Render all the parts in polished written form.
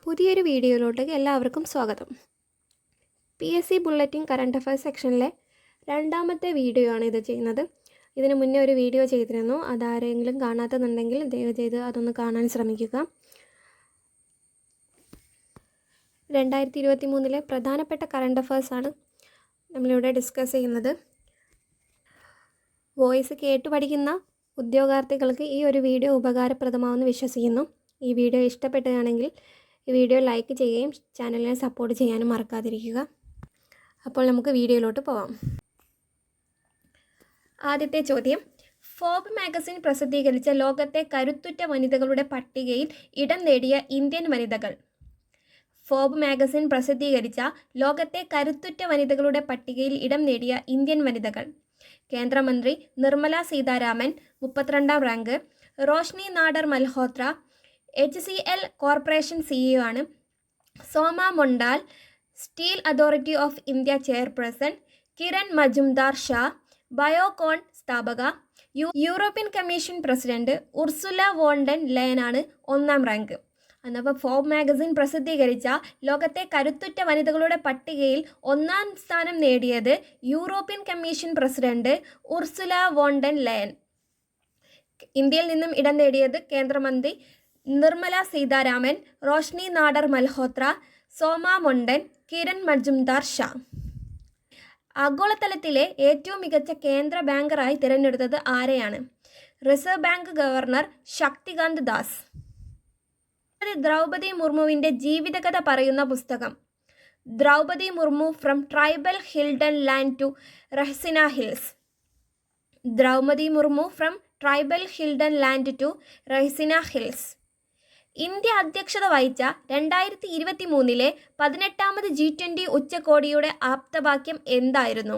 പുതിയൊരു വീഡിയോയിലോട്ട് എല്ലാവർക്കും സ്വാഗതം. PSC ബുള്ളറ്റിൻ കറണ്ട് അഫയേഴ്സ് സെക്ഷനിലെ രണ്ടാമത്തെ വീഡിയോ ആണ് ഇത് ചെയ്യുന്നത്. ഇതിന് മുന്നേ ഒരു വീഡിയോ ചെയ്തിരുന്നു. അതാരെങ്കിലും കാണാത്തതുണ്ടെങ്കിൽ ദയവ് ചെയ്ത് അതൊന്ന് കാണാൻ ശ്രമിക്കുക. 2023 പ്രധാനപ്പെട്ട കറണ്ട് അഫയേഴ്സാണ് നമ്മളിവിടെ ഡിസ്കസ് ചെയ്യുന്നത്. വോയിസ് കേട്ട് പഠിക്കുന്ന ഉദ്യോഗാർത്ഥികൾക്ക് ഈ ഒരു വീഡിയോ ഉപകാരപ്രദമാണെന്ന് വിശ്വസിക്കുന്നു. ഈ വീഡിയോ ഇഷ്ടപ്പെടുകയാണെങ്കിൽ ഈ വീഡിയോ ലൈക്ക് ചെയ്യുകയും ചാനലിനെ സപ്പോർട്ട് ചെയ്യാനും മറക്കാതിരിക്കുക. അപ്പോൾ നമുക്ക് വീഡിയോയിലോട്ട് പോവാം. ആദ്യത്തെ ചോദ്യം, ഫോബ് മാഗസിൻ പ്രസിദ്ധീകരിച്ച ലോകത്തെ കരുത്തുറ്റ വനിതകളുടെ പട്ടികയിൽ ഇടം നേടിയ ഇന്ത്യൻ വനിതകൾ. ഫോബ് മാഗസിൻ പ്രസിദ്ധീകരിച്ച ലോകത്തെ കരുത്തുറ്റ വനിതകളുടെ പട്ടികയിൽ ഇടം നേടിയ ഇന്ത്യൻ വനിതകൾ. കേന്ദ്രമന്ത്രി നിർമ്മല സീതാരാമൻ 32ാം rank. Roshni Nadar Malhotra HCL corporation CEO ആണ്. Soma Mondal steel authority of India chairperson. Kiran Mazumdar Shaw Biocon സ്ഥാപക. European Commission president Ursula von der ലെയനാണ് 1ാം റാങ്ക്. അപ്പോൾ ഫോബ് മാഗസിൻ പ്രസിദ്ധീകരിച്ച ലോകത്തെ കരുത്തുറ്റ വനിതകളുടെ പട്ടികയിൽ 1ാം സ്ഥാനം നേടിയത് European Commission president Ursula von der Leyen. ഇന്ത്യയിൽ നിന്നും ഇടം നേടിയത് കേന്ദ്രമന്ത്രി നിർമ്മല സീതാരാമൻ, റോഷ്നി നാഡർ മൽഹോത്ര, സോമ മൊണ്ടൻ, കിരൺ മജുംദാർ ഷാ. ആഗോളതലത്തിലെ ഏറ്റവും മികച്ച കേന്ദ്ര ബാങ്കറായി തിരഞ്ഞെടുത്തത് ആരെയാണ്? Reserve Bank governor Shaktikanta Das. Draupadi മുർമുവിൻ്റെ ജീവിതകഥ പറയുന്ന പുസ്തകം. Draupadi Murmu from tribal hinterland to Raisina Hills. Draupadi Murmu from tribal hinterland to Raisina Hills. India അധ്യക്ഷത വഹിച്ച 2023 18ാമത് G20 ഉച്ചകോടിയുടെ ആപ്തവാക്യം എന്തായിരുന്നു?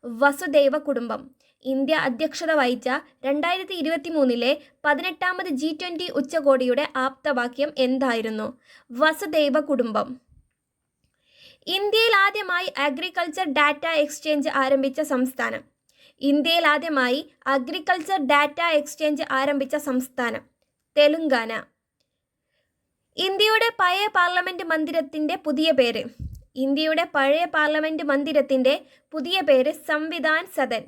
വസുദൈവ കുടുംബം. ഇന്ത്യ അധ്യക്ഷത വഹിച്ച 2023 18ാമത് G20 ഉച്ചകോടിയുടെ ആപ്തവാക്യം എന്തായിരുന്നു? വസുദൈവ കുടുംബം. ഇന്ത്യയിൽ ആദ്യമായി അഗ്രികൾച്ചർ ഡാറ്റ എക്സ്ചേഞ്ച് ആരംഭിച്ച സംസ്ഥാനം. ഇന്ത്യയിൽ ആദ്യമായി അഗ്രികൾച്ചർ ഡാറ്റ എക്സ്ചേഞ്ച് ആരംഭിച്ച സംസ്ഥാനം തെലുങ്കാന. ഇന്ത്യയുടെ പഴയ പാർലമെന്റ് മന്ദിരത്തിൻ്റെ പുതിയ പേര്. ഇന്ത്യയുടെ പഴയ പാർലമെന്റ് മന്ദിരത്തിൻ്റെ പുതിയ പേര് സംവിധാൻ സദൻ.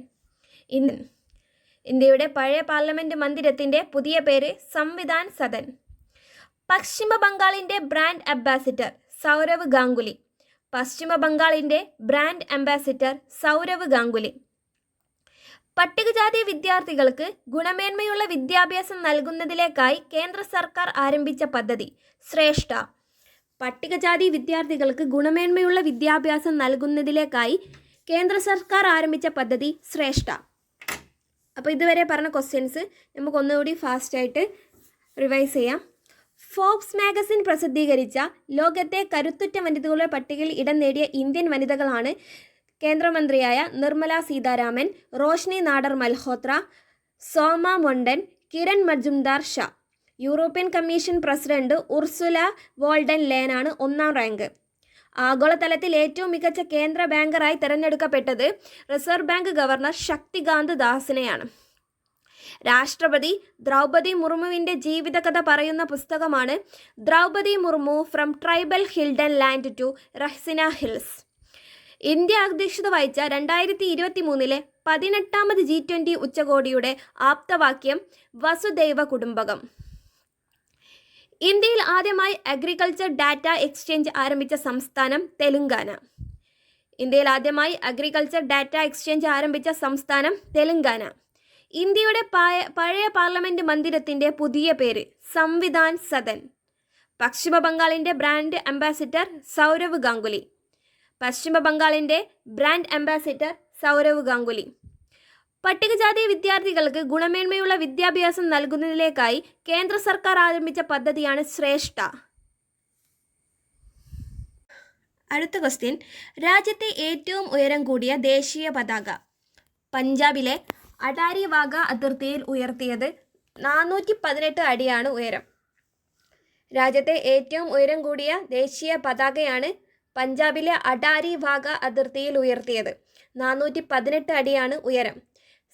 ഇന്ത്യയുടെ പഴയ പാർലമെന്റ് മന്ദിരത്തിൻ്റെ പുതിയ പേര് സംവിധാൻ സദൻ. പശ്ചിമ ബംഗാളിൻ്റെ ബ്രാൻഡ് അംബാസിഡർ സൗരവ് ഗാംഗുലി. പശ്ചിമ ബംഗാളിൻ്റെ ബ്രാൻഡ് അംബാസിഡർ സൗരവ് ഗാംഗുലി. പട്ടികജാതി വിദ്യാർത്ഥികൾക്ക് ഗുണമേന്മയുള്ള വിദ്യാഭ്യാസം നൽകുന്നതിലേക്കായി കേന്ദ്ര സർക്കാർ ആരംഭിച്ച പദ്ധതി ശ്രേഷ്ഠ. പട്ടികജാതി വിദ്യാർത്ഥികൾക്ക് ഗുണമേന്മയുള്ള വിദ്യാഭ്യാസം നൽകുന്നതിലേക്കായി കേന്ദ്ര സർക്കാർ ആരംഭിച്ച പദ്ധതി ശ്രേഷ്ഠ. അപ്പോൾ ഇതുവരെ പറഞ്ഞ ക്വസ്റ്റ്യൻസ് നമുക്ക് ഒന്നുകൂടി ഫാസ്റ്റായിട്ട് റിവൈസ് ചെയ്യാം. ഫോബ്സ് മാഗസിൻ പ്രസിദ്ധീകരിച്ച ലോകത്തെ കരുത്തുറ്റ വനിതകളുടെ പട്ടികയിൽ ഇടം നേടിയ ഇന്ത്യൻ വനിതകളാണ് കേന്ദ്രമന്ത്രിയായ Nirmala Sitharaman, Roshni Nadar Malhotra, Soma Mondal, Kiran Mazumdar Shaw. European Commission president Ursula വോൾഡൻ ലെയനാണ് 1ാം റാങ്ക്. ആഗോളതലത്തിൽ ഏറ്റവും മികച്ച കേന്ദ്ര ബാങ്കറായി തിരഞ്ഞെടുക്കപ്പെട്ടത് റിസർവ് ബാങ്ക് ഗവർണർ ശക്തികാന്ത് ദാസിനെയാണ്. രാഷ്ട്രപതി ദ്രൗപദി മുർമുവിൻ്റെ ജീവിതകഥ പറയുന്ന പുസ്തകമാണ് Draupadi Murmu from tribal hinterland to Raisina Hills. India അധ്യക്ഷത വഹിച്ച 2023 18ാമത് G20 ഉച്ചകോടിയുടെ ആപ്തവാക്യം വസുദൈവ കുടുംബകം. ഇന്ത്യയിൽ ആദ്യമായി അഗ്രികൾച്ചർ ഡാറ്റ എക്സ്ചേഞ്ച് ആരംഭിച്ച സംസ്ഥാനം തെലുങ്കാന. ഇന്ത്യയിൽ ആദ്യമായി അഗ്രികൾച്ചർ ഡാറ്റ എക്സ്ചേഞ്ച് ആരംഭിച്ച സംസ്ഥാനം തെലുങ്കാന. ഇന്ത്യയുടെ പഴയ പാർലമെന്റ് മന്ദിരത്തിൻ്റെ പുതിയ പേര് സംവിധാൻ സദൻ. പശ്ചിമ ബംഗാളിൻ്റെ ബ്രാൻഡ് അംബാസിഡർ സൗരവ് ഗാംഗുലി. പശ്ചിമ ബംഗാളിൻ്റെ ബ്രാൻഡ് അംബാസിഡർ സൗരവ് ഗാംഗുലി. പട്ടികജാതി വിദ്യാർത്ഥികൾക്ക് ഗുണമേന്മയുള്ള വിദ്യാഭ്യാസം നൽകുന്നതിലേക്കായി കേന്ദ്ര സർക്കാർ ആരംഭിച്ച പദ്ധതിയാണ് ശ്രേഷ്ഠ. അടുത്ത ക്വസ്റ്റ്യൻ, രാജ്യത്തെ ഏറ്റവും ഉയരം കൂടിയ ദേശീയ പതാക. പഞ്ചാബിലെ അടാരി വാഗ അതിർത്തിയിൽ ഉയർത്തിയത് 418 അടിയാണ് ഉയരം. രാജ്യത്തെ ഏറ്റവും ഉയരം കൂടിയ ദേശീയ പതാകയാണ് പഞ്ചാബിലെ അടാരി വാഗ അതിർത്തിയിൽ ഉയർത്തിയത്. 418 അടിയാണ് ഉയരം.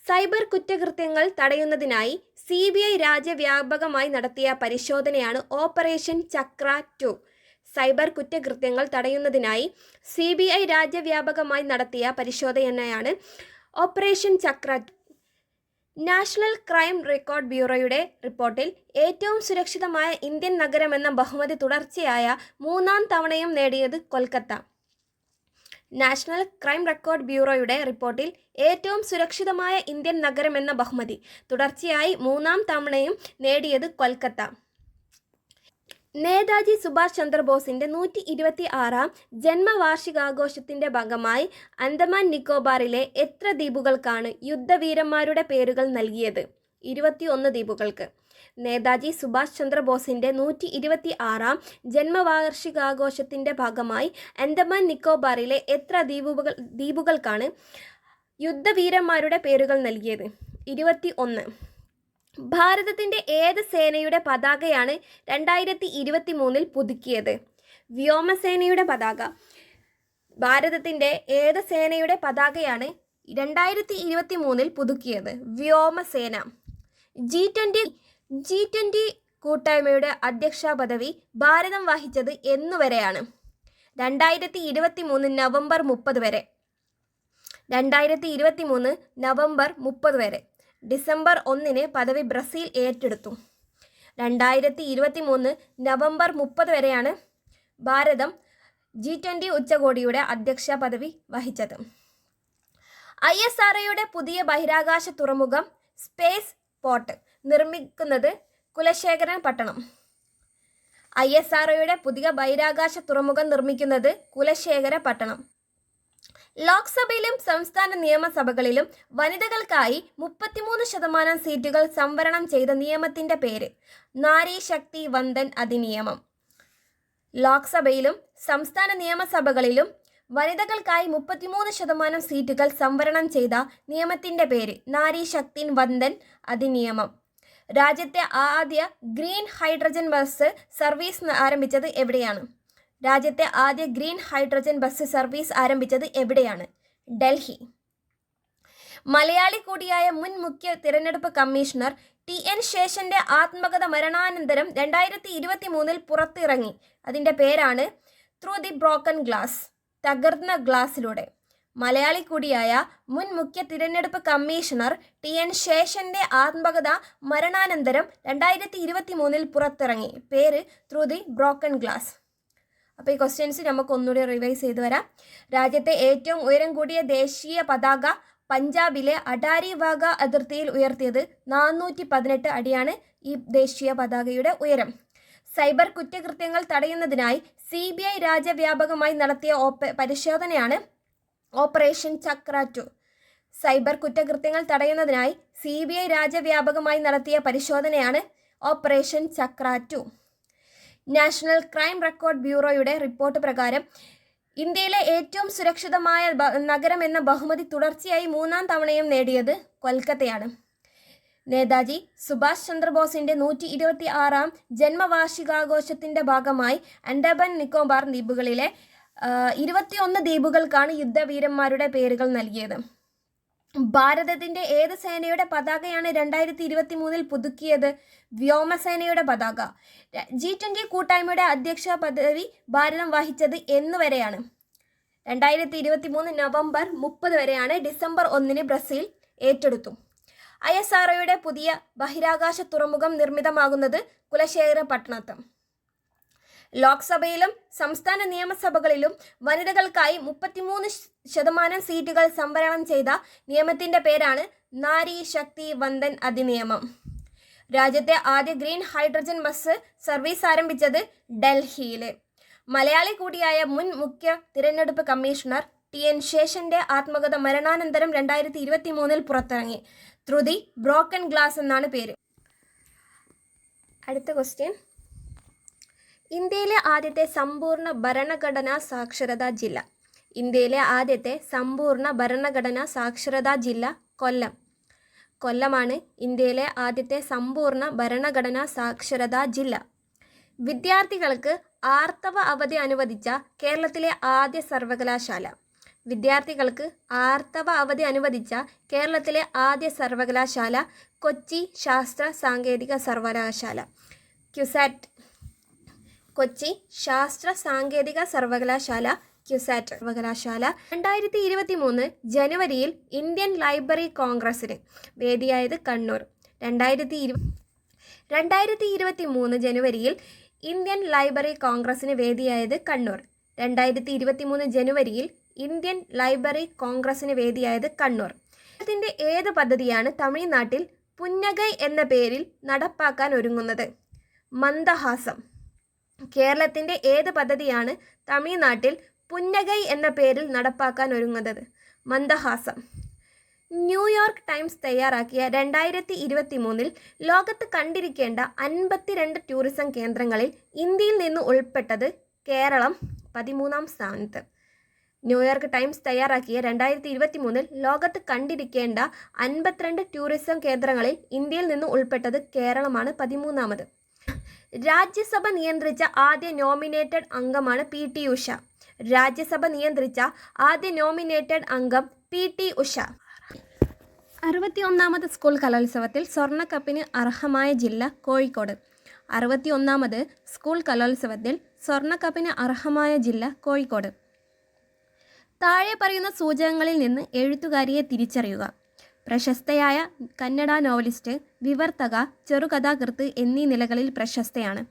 സൈബർ കുറ്റകൃത്യങ്ങൾ തടയുന്നതിനായി CBI രാജ്യവ്യാപകമായി നടത്തിയ പരിശോധനയാണ് ഓപ്പറേഷൻ ചക്ര 2. സൈബർ കുറ്റകൃത്യങ്ങൾ തടയുന്നതിനായി CBI രാജ്യവ്യാപകമായി നടത്തിയ പരിശോധനയാണ് ഓപ്പറേഷൻ ചക്രാറ്റ്. നാഷണൽ ക്രൈം റെക്കോർഡ് ബ്യൂറോയുടെ റിപ്പോർട്ടിൽ ഏറ്റവും സുരക്ഷിതമായ ഇന്ത്യൻ നഗരമെന്ന ബഹുമതി തുടർച്ചയായ 3-ാം തവണയും നേടിയത് കൊൽക്കത്ത. നാഷണൽ ക്രൈം റെക്കോർഡ് ബ്യൂറോയുടെ റിപ്പോർട്ടിൽ ഏറ്റവും സുരക്ഷിതമായ ഇന്ത്യൻ നഗരമെന്ന ബഹുമതി തുടർച്ചയായി 3-ാം തവണയും നേടിയത് കൊൽക്കത്ത. നേതാജി സുഭാഷ് ചന്ദ്രബോസിൻ്റെ 126-ാം ജന്മവാർഷികാഘോഷത്തിൻ്റെ ഭാഗമായി അന്തമാൻ നിക്കോബാറിലെ എത്ര ദ്വീപുകൾക്കാണ് യുദ്ധവീരന്മാരുടെ പേരുകൾ നൽകിയത്? 21 ദ്വീപുകൾക്ക്. നേതാജി സുഭാഷ് ചന്ദ്രബോസിൻ്റെ 126-ാം ജന്മവാർഷികാഘോഷത്തിൻ്റെ ഭാഗമായി അന്തമാൻ നിക്കോബാറിലെ എത്ര ദ്വീപുകൾക്കാണ് യുദ്ധവീരന്മാരുടെ പേരുകൾ നൽകിയത്? 21. ഭാരതത്തിൻ്റെ ഏത് സേനയുടെ പതാകയാണ് 2023 പുതുക്കിയത്? വ്യോമസേനയുടെ പതാക. ഭാരതത്തിൻ്റെ ഏത് സേനയുടെ പതാകയാണ് 2023 പുതുക്കിയത്? വ്യോമസേന. G20 കൂട്ടായ്മയുടെ അധ്യക്ഷ പദവി ഭാരതം വഹിച്ചത് എന്നുവരെയാണ്? 2023 നവംബർ 30 വരെ. 2023 നവംബർ 30 വരെ. ഡിസംബർ 1 പദവി ബ്രസീൽ ഏറ്റെടുത്തു. 2023 നവംബർ 30 വരെയാണ് ഭാരതം G20 ഉച്ചകോടിയുടെ അധ്യക്ഷ പദവി വഹിച്ചത്. ISROയുടെ പുതിയ ബഹിരാകാശ തുറമുഖം സ്പേസ് പോർട്ട് നിർമ്മിക്കുന്നത് കുലശേഖരപട്ടണം. ISROയുടെ പുതിയ ബഹിരാകാശ തുറമുഖം നിർമ്മിക്കുന്നത് കുലശേഖരപട്ടണം. ലോക്സഭയിലും സംസ്ഥാന നിയമസഭകളിലും വനിതകൾക്കായി 33% സീറ്റുകൾ സംവരണം ചെയ്ത നിയമത്തിൻ്റെ പേര്? നാരി ശക്തി വന്ദൻ അധിനിയമം. ലോക്സഭയിലും സംസ്ഥാന നിയമസഭകളിലും വനിതകൾക്കായി 33% സീറ്റുകൾ സംവരണം ചെയ്ത നിയമത്തിൻ്റെ പേര്? നാരി ശക്തി വന്ദൻ അധിനിയമം. രാജ്യത്തെ ആദ്യ ഗ്രീൻ ഹൈഡ്രജൻ ബസ് സർവീസ് ആരംഭിച്ചത് എവിടെയാണ്? രാജ്യത്തെ ആദ്യ ഗ്രീൻ ഹൈഡ്രജൻ ബസ് സർവീസ് ആരംഭിച്ചത് എവിടെയാണ്? ഡൽഹി. മലയാളി കൂടിയായ മുൻ മുഖ്യ തിരഞ്ഞെടുപ്പ് കമ്മീഷണർ TN ശേഷന്റെ ആത്മകഥ മരണാനന്തരം 2023 പുറത്തിറങ്ങി. അതിൻ്റെ പേരാണ് ത്രൂ ദി ബ്രോക്കൺ ഗ്ലാസ്, തകർന്ന ഗ്ലാസിലൂടെ. മലയാളി കൂടിയായ മുൻ മുഖ്യ തിരഞ്ഞെടുപ്പ് കമ്മീഷണർ TN ശേഷന്റെ ആത്മകഥ മരണാനന്തരം 2023 പുറത്തിറങ്ങി. പേര് ത്രൂ ദി ബ്രോക്കൺ ഗ്ലാസ്. അപ്പോൾ ഈ ക്വസ്റ്റ്യൻസ് നമുക്ക് ഒന്നുകൂടി റിവൈസ് ചെയ്ത് വരാം. രാജ്യത്തെ ഏറ്റവും ഉയരം കൂടിയ ദേശീയ പതാക പഞ്ചാബിലെ അടാരി വാഗ അതിർത്തിയിൽ ഉയർത്തിയത് 418 അടിയാണ് ഈ ദേശീയ പതാകയുടെ ഉയരം. സൈബർ കുറ്റകൃത്യങ്ങൾ തടയുന്നതിനായി CBI രാജ്യവ്യാപകമായി നടത്തിയ പരിശോധനയാണ് ഓപ്പറേഷൻ ചക്രാറ്റ്. സൈബർ കുറ്റകൃത്യങ്ങൾ തടയുന്നതിനായി CBI രാജ്യവ്യാപകമായി നടത്തിയ പരിശോധനയാണ് ഓപ്പറേഷൻ ചക്രാറ്റ്. നാഷണൽ ക്രൈം റെക്കോർഡ് ബ്യൂറോയുടെ റിപ്പോർട്ട് പ്രകാരം ഇന്ത്യയിലെ ഏറ്റവും സുരക്ഷിതമായ നഗരം എന്ന ബഹുമതി തുടർച്ചയായി 3-ാം തവണയും നേടിയത് കൊൽക്കത്തയാണ്. നേതാജി സുഭാഷ് ചന്ദ്രബോസിൻ്റെ 126-ാം ജന്മവാർഷികാഘോഷത്തിൻ്റെ ഭാഗമായി അൻഡമാൻ നിക്കോബാർ ദ്വീപുകളിലെ 21 ദ്വീപുകൾക്കാണ് യുദ്ധവീരന്മാരുടെ പേരുകൾ നൽകിയത്. ഭാരതത്തിൻ്റെ ഏത് സേനയുടെ പതാകയാണ് 2023 പുതുക്കിയത്? വ്യോമസേനയുടെ പതാക. G20 കൂട്ടായ്മയുടെ അധ്യക്ഷ പദവി ഭാരതം വഹിച്ചത് എന്നുവരെയാണ്? 2023 നവംബർ 30 വരെയാണ്. ഡിസംബർ 1 ബ്രസീൽ ഏറ്റെടുത്തു. ISROയുടെ പുതിയ ബഹിരാകാശ തുറമുഖം നിർമ്മിതമാകുന്നത് കുലശേഖരപട്ടണത്ത്. ലോക്സഭയിലും സംസ്ഥാന നിയമസഭകളിലും വനിതകൾക്കായി 33% സീറ്റുകൾ സംവരണം ചെയ്ത നിയമത്തിൻ്റെ പേരാണ് നാരി ശക്തി വന്ദൻ അധിനിയമം. രാജ്യത്തെ ആദ്യ ഗ്രീൻ ഹൈഡ്രജൻ ബസ് സർവീസ് ആരംഭിച്ചത് ഡൽഹിയിൽ. മലയാളി കൂടിയായ മുൻ മുഖ്യ തിരഞ്ഞെടുപ്പ് കമ്മീഷണർ TN ശേഷന്റെ ആത്മകഥ മരണാനന്തരം 2023 പുറത്തിറങ്ങി. ത്രൂ ദി ബ്രോക്കൺ ഗ്ലാസ് എന്നാണ് പേര്. അടുത്ത ക്വസ്റ്റ്യൻ. ഇന്ത്യയിലെ ആദ്യത്തെ സമ്പൂർണ്ണ ഭരണഘടനാ സാക്ഷരതാ ജില്ല? ഇന്ത്യയിലെ ആദ്യത്തെ സമ്പൂർണ്ണ ഭരണഘടനാ സാക്ഷരതാ ജില്ല കൊല്ലം. കൊല്ലമാണ് ഇന്ത്യയിലെ ആദ്യത്തെ സമ്പൂർണ്ണ ഭരണഘടനാ സാക്ഷരതാ ജില്ല. വിദ്യാർത്ഥികൾക്ക് ആർത്തവ അവധി അനുവദിച്ച കേരളത്തിലെ ആദ്യ സർവകലാശാല? വിദ്യാർത്ഥികൾക്ക് ആർത്തവ അവധി അനുവദിച്ച കേരളത്തിലെ ആദ്യ സർവകലാശാല കൊച്ചി ശാസ്ത്ര സാങ്കേതിക സർവകലാശാല. ക്യുസാറ്റ്. കൊച്ചി ശാസ്ത്ര സാങ്കേതിക സർവകലാശാല ക്യുസാറ്റ് സർവകലാശാല. 2023 ജനുവരിയിൽ ഇന്ത്യൻ ലൈബ്രറി കോൺഗ്രസിന് വേദിയായത് കണ്ണൂർ. 2023 ജനുവരിയിൽ ഇന്ത്യൻ ലൈബ്രറി കോൺഗ്രസിന് വേദിയായത് കണ്ണൂർ. 2023 ജനുവരിയിൽ ഇന്ത്യൻ ലൈബ്രറി കോൺഗ്രസിന് വേദിയായത് കണ്ണൂർ. കേരളത്തിൻ്റെ ഏത് പദ്ധതിയാണ് തമിഴ്നാട്ടിൽ പുന്നഗൈ എന്ന പേരിൽ നടപ്പാക്കാൻ ഒരുങ്ങുന്നത്? മന്ദഹാസം. കേരളത്തിൻ്റെ ഏത് പദ്ധതിയാണ് തമിഴ്നാട്ടിൽ പുന്നഗൈ എന്ന പേരിൽ നടപ്പാക്കാൻ ഒരുങ്ങുന്നത്? മന്ദഹാസം. ന്യൂയോർക്ക് ടൈംസ് തയ്യാറാക്കിയ 2023 ലോകത്ത് കണ്ടിരിക്കേണ്ട 52 ടൂറിസം കേന്ദ്രങ്ങളിൽ ഇന്ത്യയിൽ നിന്ന് ഉൾപ്പെട്ടത് കേരളം 13ാം സ്ഥാനത്ത്. ന്യൂയോർക്ക് ടൈംസ് തയ്യാറാക്കിയ 2023 ലോകത്ത് കണ്ടിരിക്കേണ്ട 52 ടൂറിസം കേന്ദ്രങ്ങളിൽ ഇന്ത്യയിൽ നിന്ന് ഉൾപ്പെട്ടത് കേരളമാണ് 13ാമത്. രാജ്യസഭ നിയന്ത്രിച്ച ആദ്യ നോമിനേറ്റഡ് അംഗമാണ് PT ഉഷ. രാജ്യസഭ നിയന്ത്രിച്ച ആദ്യ നോമിനേറ്റഡ് അംഗം PT ഉഷ. 61ാമത് സ്കൂൾ കലോത്സവത്തിൽ സ്വർണ്ണക്കപ്പിന് അർഹമായ ജില്ല കോഴിക്കോട്. 61ാമത് സ്കൂൾ കലോത്സവത്തിൽ സ്വർണ്ണക്കപ്പിന് അർഹമായ ജില്ല കോഴിക്കോട്. താഴെ പറയുന്ന സൂചകങ്ങളിൽ നിന്ന് എഴുത്തുകാരിയെ തിരിച്ചറിയുക. പ്രശസ്തയായ കന്നഡ നോവലിസ്റ്റ്, വിവർത്തക, ചെറുകഥാകൃത്ത് എന്നീ നിലകളിൽ പ്രശസ്തയാണ്.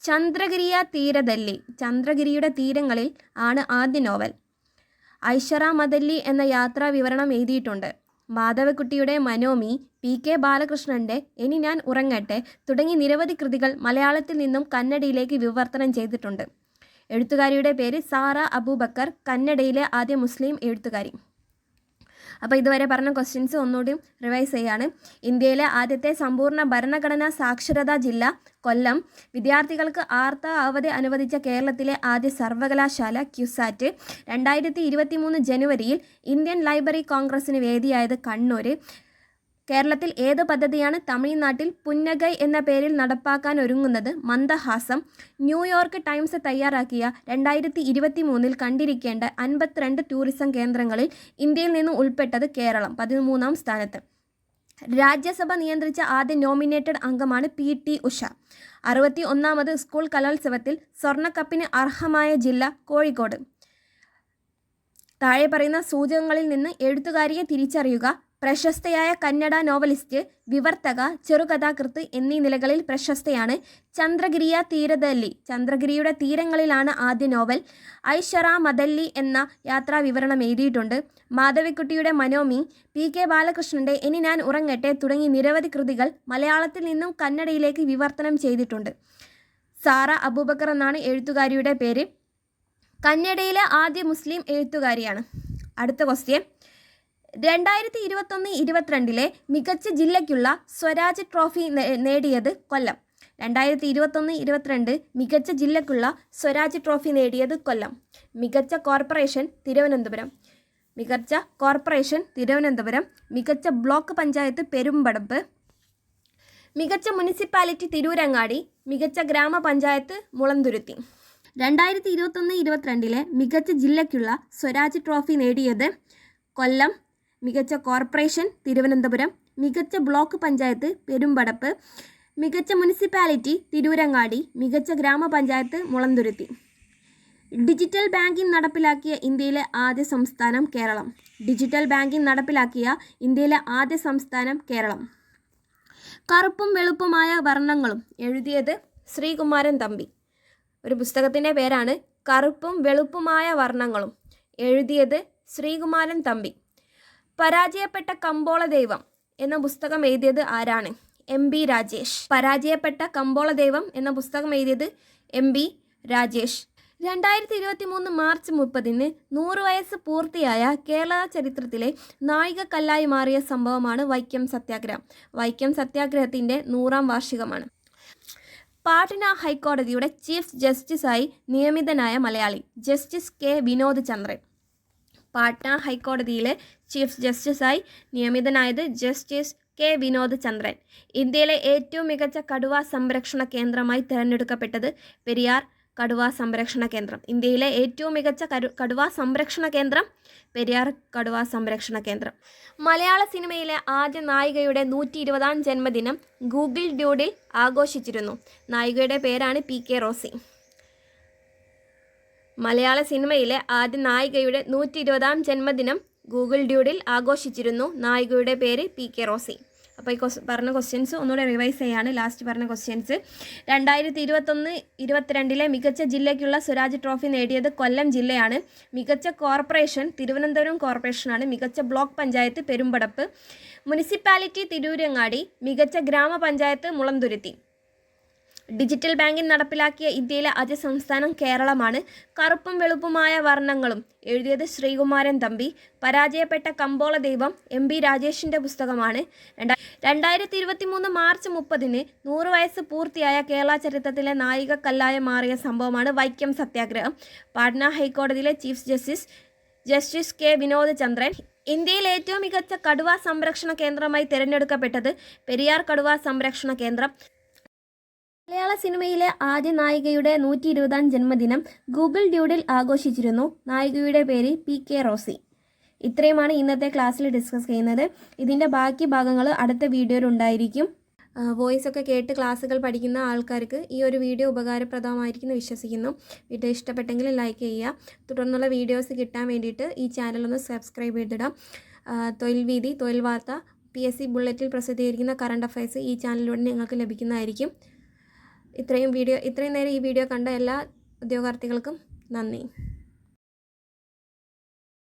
ചന്ദ്രഗിരിയ തീരദല്ലി. ചന്ദ്രഗിരിയുടെ തീരങ്ങളിൽ ആണ് ആദ്യ നോവൽ. ഐഷറ മദല്ലി എന്ന യാത്രാ വിവരണം എഴുതിയിട്ടുണ്ട്. മാധവക്കുട്ടിയുടെ മനോമി, PK ബാലകൃഷ്ണൻ്റെ ഇനി ഞാൻ ഉറങ്ങട്ടെ തുടങ്ങി നിരവധി കൃതികൾ മലയാളത്തിൽ നിന്നും കന്നഡയിലേക്ക് വിവർത്തനം ചെയ്തിട്ടുണ്ട്. എഴുത്തുകാരിയുടെ പേര് സാറ അബൂബക്കർ, കന്നഡയിലെ ആദ്യ മുസ്ലിം എഴുത്തുകാരി. അപ്പോൾ ഇതുവരെ പറഞ്ഞ ക്വസ്റ്റ്യൻസ് ഒന്നുകൂടി റിവൈസ് ചെയ്യാണ്. ഇന്ത്യയിലെ ആദ്യത്തെ സമ്പൂർണ്ണ ഭരണഘടനാ സാക്ഷരതാ ജില്ല കൊല്ലം. വിദ്യാർത്ഥികൾക്ക് ആർത്ത അവധി അനുവദിച്ച കേരളത്തിലെ ആദ്യ സർവകലാശാല ക്യുസാറ്റ്. 2023 ജനുവരിയിൽ ഇന്ത്യൻ ലൈബ്രറി കോൺഗ്രസിന് വേദിയായത് കണ്ണൂർ. കേരളത്തിൽ ഏത് പദ്ധതിയാണ് തമിഴ്നാട്ടിൽ പുന്നഗൈ എന്ന പേരിൽ നടപ്പാക്കാൻ ഒരുങ്ങുന്നത്? മന്ദഹാസം. ന്യൂയോർക്ക് ടൈംസ് തയ്യാറാക്കിയ 2023 കണ്ടിരിക്കേണ്ട 52 ടൂറിസം കേന്ദ്രങ്ങളിൽ ഇന്ത്യയിൽ നിന്ന് ഉൾപ്പെട്ടത് കേരളം 13ാം സ്ഥാനത്ത്. രാജ്യസഭ നിയന്ത്രിച്ച ആദ്യ നോമിനേറ്റഡ് അംഗമാണ് PT ഉഷ. 61ാമത് സ്കൂൾ കലോത്സവത്തിൽ സ്വർണ്ണക്കപ്പിന് അർഹമായ ജില്ല കോഴിക്കോട്. താഴെ പറയുന്ന സൂചകങ്ങളിൽ നിന്ന് എഴുത്തുകാരിയെ തിരിച്ചറിയുക. പ്രശസ്തയായ കന്നഡ നോവലിസ്റ്റ്, വിവർത്തക, ചെറുകഥാകൃത്ത് എന്നീ നിലകളിൽ പ്രശസ്തയാണ്. ചന്ദ്രഗിരിയ തീരദല്ലി. ചന്ദ്രഗിരിയുടെ തീരങ്ങളിലാണ് ആദ്യ നോവൽ. ഐഷറ മദല്ലി എന്ന യാത്രാ വിവരണം എഴുതിയിട്ടുണ്ട്. മാധവിക്കുട്ടിയുടെ മനോമി, PK ബാലകൃഷ്ണൻ്റെ ഇനി ഞാൻ ഉറങ്ങട്ടെ തുടങ്ങി നിരവധി കൃതികൾ മലയാളത്തിൽ നിന്നും കന്നഡയിലേക്ക് വിവർത്തനം ചെയ്തിട്ടുണ്ട്. സാറ അബൂബക്കർ എന്നാണ് എഴുത്തുകാരിയുടെ പേര്. കന്നഡയിലെ ആദ്യ മുസ്ലിം എഴുത്തുകാരിയാണ്. അടുത്ത ക്വസ്റ്റ്യൻ. 2021-22 മികച്ച ജില്ലയ്ക്കുള്ള സ്വരാജ് ട്രോഫി നേടിയത് കൊല്ലം. 2021-22 മികച്ച ജില്ലയ്ക്കുള്ള സ്വരാജ് ട്രോഫി നേടിയത് കൊല്ലം. മികച്ച കോർപ്പറേഷൻ തിരുവനന്തപുരം. മികച്ച കോർപ്പറേഷൻ തിരുവനന്തപുരം. മികച്ച ബ്ലോക്ക് പഞ്ചായത്ത് പെരുമ്പടപ്പ്. മികച്ച മുനിസിപ്പാലിറ്റി തിരൂരങ്ങാടി. മികച്ച ഗ്രാമപഞ്ചായത്ത് മുളന്തുരുത്തി. 2021-22 മികച്ച ജില്ലയ്ക്കുള്ള സ്വരാജ് ട്രോഫി നേടിയത് കൊല്ലം. മികച്ച കോർപ്പറേഷൻ തിരുവനന്തപുരം. മികച്ച ബ്ലോക്ക് പഞ്ചായത്ത് പെരുമ്പടപ്പ്. മികച്ച മുനിസിപ്പാലിറ്റി തിരൂരങ്ങാടി. മികച്ച ഗ്രാമപഞ്ചായത്ത് മുളന്തുരുത്തി. ഡിജിറ്റൽ ബാങ്കിംഗ് നടപ്പിലാക്കിയ ഇന്ത്യയിലെ ആദ്യ സംസ്ഥാനം കേരളം. ഡിജിറ്റൽ ബാങ്കിംഗ് നടപ്പിലാക്കിയ ഇന്ത്യയിലെ ആദ്യ സംസ്ഥാനം കേരളം. കറുപ്പും വെളുപ്പുമായ വർണ്ണങ്ങളും എഴുതിയത് ശ്രീകുമാരൻ തമ്പി. ഒരു പുസ്തകത്തിൻ്റെ പേരാണ് കറുപ്പും വെളുപ്പുമായ വർണ്ണങ്ങളും. എഴുതിയത് ശ്രീകുമാരൻ തമ്പി. പരാജയപ്പെട്ട കമ്പോള ദൈവം എന്ന പുസ്തകം എഴുതിയത് ആരാണ്? MB രാജേഷ്. പരാജയപ്പെട്ട കമ്പോള ദൈവം എന്ന പുസ്തകം എഴുതിയത് MB രാജേഷ്. 2023 മാർച്ച് 30 100 വയസ്സ് പൂർത്തിയായ കേരള ചരിത്രത്തിലെ നാഴികക്കല്ലായി മാറിയ സംഭവമാണ് വൈക്കം സത്യാഗ്രഹം. വൈക്കം സത്യാഗ്രഹത്തിൻ്റെ 100ാം വാർഷികമാണ്. പാട്ന ഹൈക്കോടതിയുടെ ചീഫ് ജസ്റ്റിസായി നിയമിതനായ മലയാളി ജസ്റ്റിസ് K വിനോദ് ചന്ദ്രൻ. പാട്ന ഹൈക്കോടതിയിലെ ചീഫ് ജസ്റ്റിസായി നിയമിതനായത് ജസ്റ്റിസ് K വിനോദ് ചന്ദ്രൻ. ഇന്ത്യയിലെ ഏറ്റവും മികച്ച കടുവ സംരക്ഷണ കേന്ദ്രമായി തിരഞ്ഞെടുക്കപ്പെട്ടത് പെരിയാർ കടുവ സംരക്ഷണ കേന്ദ്രം. ഇന്ത്യയിലെ ഏറ്റവും മികച്ച കടുവ സംരക്ഷണ കേന്ദ്രം പെരിയാർ കടുവ സംരക്ഷണ കേന്ദ്രം. മലയാള സിനിമയിലെ ആദ്യ നായികയുടെ 120ാം ജന്മദിനം ഗൂഗിൾ ഡ്യൂഡിൽ ആഘോഷിച്ചിരുന്നു. നായികയുടെ പേരാണ് PK റോസി. മലയാള സിനിമയിലെ ആദ്യ നായികയുടെ 120-ാം ജന്മദിനം ഗൂഗിൾ ഡ്യൂഡിൽ ആഘോഷിച്ചിരുന്നു. നായികയുടെ പേര് PK റോസി. അപ്പോൾ ഈ പറഞ്ഞ ക്വസ്റ്റ്യൻസ് ഒന്നുകൂടെ റിവൈസ് ചെയ്യാണ്. ലാസ്റ്റ് പറഞ്ഞ ക്വസ്റ്റ്യൻസ് 2021-22 മികച്ച ജില്ലയ്ക്കുള്ള സ്വരാജ് ട്രോഫി നേടിയത് കൊല്ലം ജില്ലയാണ്. മികച്ച കോർപ്പറേഷൻ തിരുവനന്തപുരം കോർപ്പറേഷനാണ്. മികച്ച ബ്ലോക്ക് പഞ്ചായത്ത് പെരുമ്പടപ്പ്. മുനിസിപ്പാലിറ്റി തിരൂരങ്ങാടി. മികച്ച ഗ്രാമപഞ്ചായത്ത് മുളന്തുരുത്തി. ഡിജിറ്റൽ ബാങ്കിംഗ് നടപ്പിലാക്കിയ ഇന്ത്യയിലെ ആദ്യ സംസ്ഥാനം കേരളമാണ്. കറുപ്പും വെളുപ്പുമായ വർണ്ണങ്ങളും എഴുതിയത് ശ്രീകുമാരൻ തമ്പി. പരാജയപ്പെട്ട കമ്പോള ദൈവം MB രാജേഷിൻ്റെ പുസ്തകമാണ്. 2023 മാർച്ച് 30-ന് 100 വയസ്സ് പൂർത്തിയായ കേരള ചരിത്രത്തിലെ നായികക്കല്ലായി മാറിയ സംഭവമാണ് വൈക്കം സത്യാഗ്രഹം. പാട്ന ഹൈക്കോടതിയിലെ chief justice K Vinod Chandran. ഇന്ത്യയിലെ ഏറ്റവും മികച്ച കടുവ സംരക്ഷണ കേന്ദ്രമായി തിരഞ്ഞെടുക്കപ്പെട്ടത് പെരിയാർ കടുവ സംരക്ഷണ കേന്ദ്രം. മലയാള സിനിമയിലെ ആദ്യ നായികയുടെ 120-ാം ജന്മദിനം ഗൂഗിൾ ഡ്യൂഡിൽ ആഘോഷിച്ചിരുന്നു. നായികയുടെ പേര് PK റോസി. ഇത്രയുമാണ് ഇന്നത്തെ ക്ലാസ്സിൽ ഡിസ്കസ് ചെയ്യുന്നത്. ഇതിൻ്റെ ബാക്കി ഭാഗങ്ങൾ അടുത്ത വീഡിയോയിൽ ഉണ്ടായിരിക്കും. വോയിസ് ഒക്കെ കേട്ട് ക്ലാസ്സുകൾ പഠിക്കുന്ന ആൾക്കാർക്ക് ഈ ഒരു വീഡിയോ ഉപകാരപ്രദമായിരിക്കുമെന്ന് വിശ്വസിക്കുന്നു. വീഡിയോ ഇഷ്ടപ്പെട്ടെങ്കിൽ ലൈക്ക് ചെയ്യുക. തുടർന്നുള്ള വീഡിയോസ് കിട്ടാൻ വേണ്ടിയിട്ട് ഈ ചാനലൊന്ന് സബ്സ്ക്രൈബ് ചെയ്തിടാം. തൊഴിൽ വീതി, തൊഴിൽ വാർത്ത, PSC ബുള്ളറ്റിൽ പ്രസിദ്ധീകരിക്കുന്ന കറണ്ട് അഫയേഴ്സ് ഈ ചാനലിലൂടെ നിങ്ങൾക്ക് ലഭിക്കുന്നതായിരിക്കും. ഇത്രയും നേരം ഈ വീഡിയോ കണ്ട എല്ലാ ഉദ്യോഗാർത്ഥികൾക്കും നന്ദി.